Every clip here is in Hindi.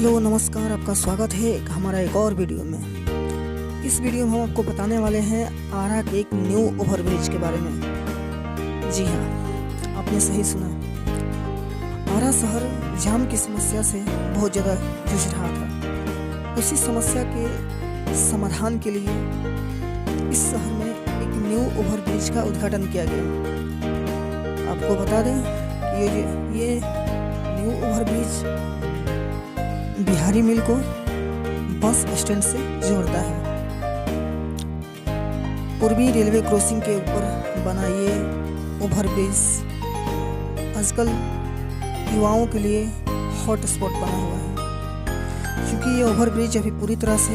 हेलो नमस्कार, आपका स्वागत है हमारा एक और वीडियो में। इस वीडियो में हम आपको बताने वाले हैं आरा के एक न्यू ओवरब्रिज के बारे में। जी हाँ, आपने सही सुना। आरा शहर जाम की समस्या से बहुत ज़्यादा जूझ रहा था। उसी समस्या के समाधान के लिए इस शहर में एक न्यू ओवरब्रिज का उद्घाटन किया गया। आपको बता दें कि ये न्यू ओवरब्रिज बिहारी मिल को बस स्टैंड से जोड़ता है। पूर्वी रेलवे क्रॉसिंग के ऊपर बना ये ओवरब्रिज आजकल युवाओं के लिए हॉट स्पॉट बना हुआ है। क्योंकि ये ओवरब्रिज अभी पूरी तरह से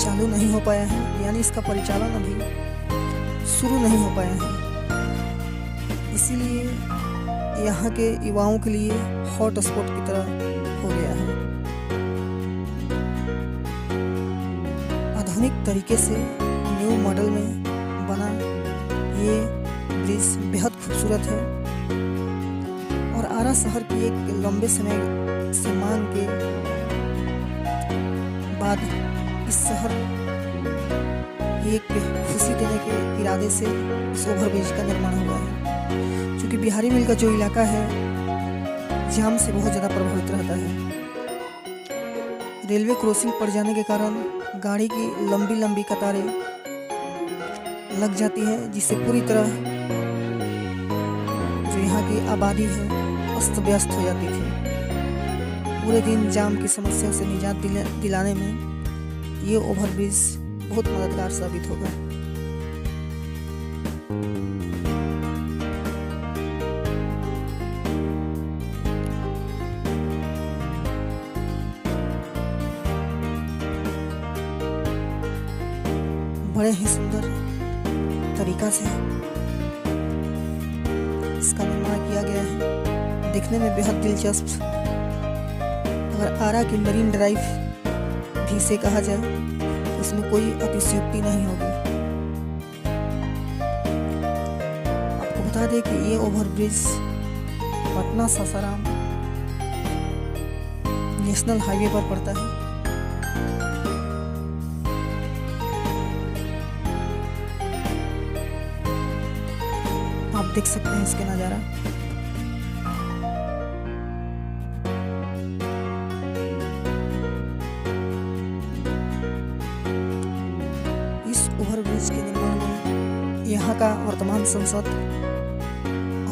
चालू नहीं हो पाया है, यानी इसका परिचालन अभी शुरू नहीं हो पाया है। इसीलिए यहाँ के युवाओं के लिए हॉट स्पॉट की तरह हो गया है। आधुनिक तरीके से न्यू मॉडल में बना ये ब्रिज बेहद खूबसूरत है और आरा शहर की एक लंबे समय से मांग के बाद इस शहर एक खुशी देने के इरादे से इस ओवरब्रिज का निर्माण हुआ है। क्योंकि बिहारी मिल का जो इलाका है जाम से बहुत ज़्यादा प्रभावित रहता है। रेलवे क्रॉसिंग पड़ जाने के कारण गाड़ी की लंबी लंबी कतारें लग जाती है, जिससे पूरी तरह जो यहाँ की आबादी है अस्त व्यस्त हो जाती थी। पूरे दिन जाम की समस्या से निजात दिलाने में ये ओवरब्रिज बहुत मददगार साबित होगा। बड़े ही सुंदर तरीका से इसका निर्माण किया गया है, दिखने में बेहद दिलचस्प। अगर आरा की मरीन ड्राइव भी इसे कहा जाए तो इसमें कोई अतिशयोक्ति नहीं होगी। आपको बता दें कि ये overbridge Patna Sasaram national highway पर पड़ता है। आप देख सकते हैं इसके नज़ारा। इस ओवरब्रिज के निर्माण में यहाँ का वर्तमान सांसद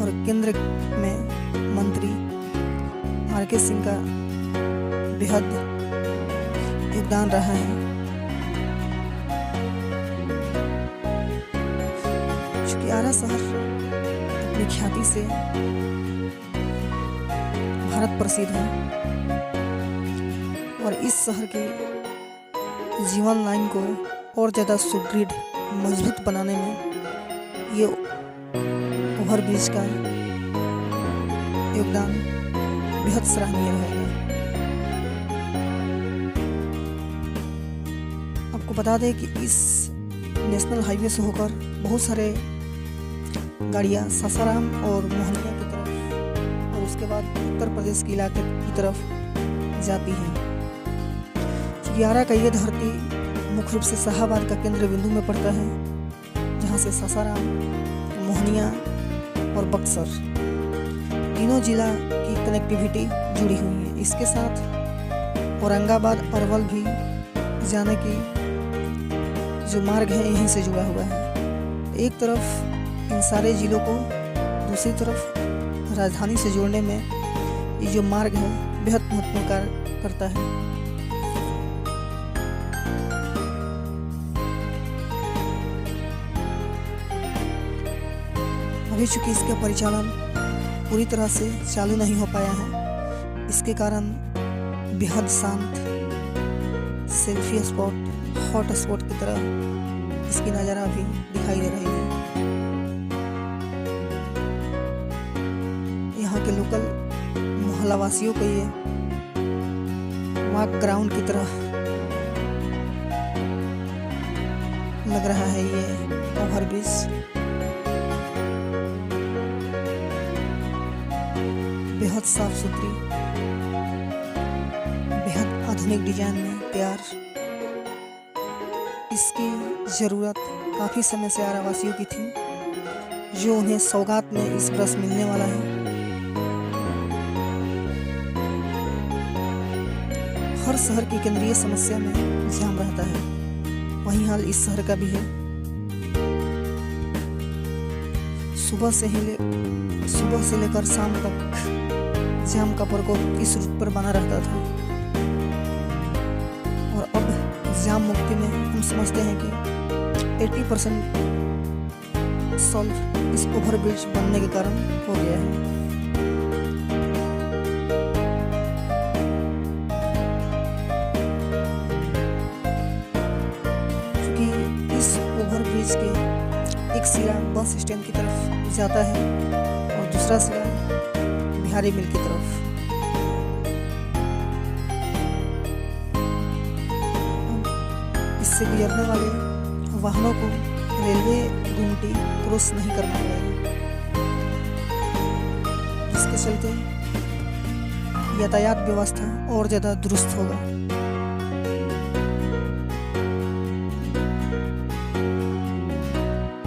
और केंद्र में मंत्री आर.के. सिंह का बेहद योगदान रहा है। चूँकि आरा शहर अपनी ख्याति से भारत प्रसिद्ध है और इस शहर के जीवन लाइन को और ज़्यादा सुदृढ़ मजबूत बनाने में ये ओवरब्रिज का योगदान बेहद सराहनीय रहेगा। आपको बता दें कि इस नेशनल हाईवे से होकर बहुत सारे गाड़ियाँ सासाराम और मोहनिया की तरफ और उसके बाद उत्तर प्रदेश के इलाके की तरफ जाती हैं। क्योंकि आरा का ये धरती मुख्य रूप से शाहाबाद का केंद्र बिंदु में पड़ता है, जहाँ से सासाराम, मोहनिया और बक्सर तीनों जिला की कनेक्टिविटी जुड़ी हुई है। इसके साथ औरंगाबाद अरवल भी जाने की जो मार्ग है यहीं से जुड़ा हुआ है। एक तरफ इन सारे जिलों को दूसरी तरफ राजधानी से जोड़ने में ये जो मार्ग है बेहद महत्वपूर्ण कार्य करता है। अभी चूंकि इसका परिचालन पूरी तरह से चालू नहीं हो पाया है, इसके कारण बेहद शांत सेल्फी स्पॉट, हॉट स्पॉट की तरह इसकी नज़ारा भी दिखाई दे रही है। यहाँ के लोकल मोहल्ला वासियों को ये वॉक ग्राउंड की तरह लग रहा है। ये ओवरब्रिज बेहद साफ सुथरी, बेहद आधुनिक डिजाइन में तैयार। इसकी ज़रूरत काफ़ी समय से आरा वासियों की थी, जो उन्हें सौगात में इस ब्रश मिलने वाला है। हर शहर की केंद्रीय समस्या में जाम रहता है, वही हाल इस शहर का भी है। सुबह से लेकर शाम तक जाम का प्रकोप इस रूट पर बना रहता था, और अब जाम मुक्ति में हम समझते हैं कि 80% सॉल्व इस ओवरब्रिज बनने के कारण हो गया है। क्योंकि इस ओवरब्रिज के एक सिरा बस स्टैंड की तरफ जाता है और दूसरा सिरा बिहारी मिल की तरफ। इससे गुजरने वाले वाहनों को रेलवे गुमटी क्रॉस नहीं करना पड़ेगा, जिसके चलते यातायात व्यवस्था और ज़्यादा दुरुस्त होगा।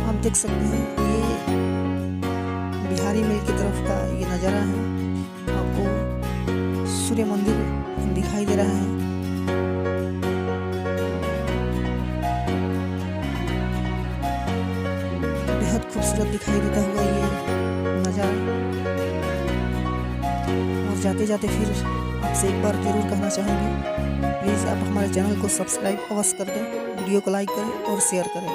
आप देख सकते हैं ये बिहारी मिल की तरफ का ये नज़ारा है। आपको सूर्य मंदिर दिखाई दे रहा है। बेहद खूबसूरत दिखाई देता हुआ ये नज़ारा। और जाते जाते फिर आपसे एक बार जरूर कहना चाहेंगे, प्लीज़ आप हमारे चैनल को सब्सक्राइब अवश्य कर दें, वीडियो को लाइक करें और शेयर करें।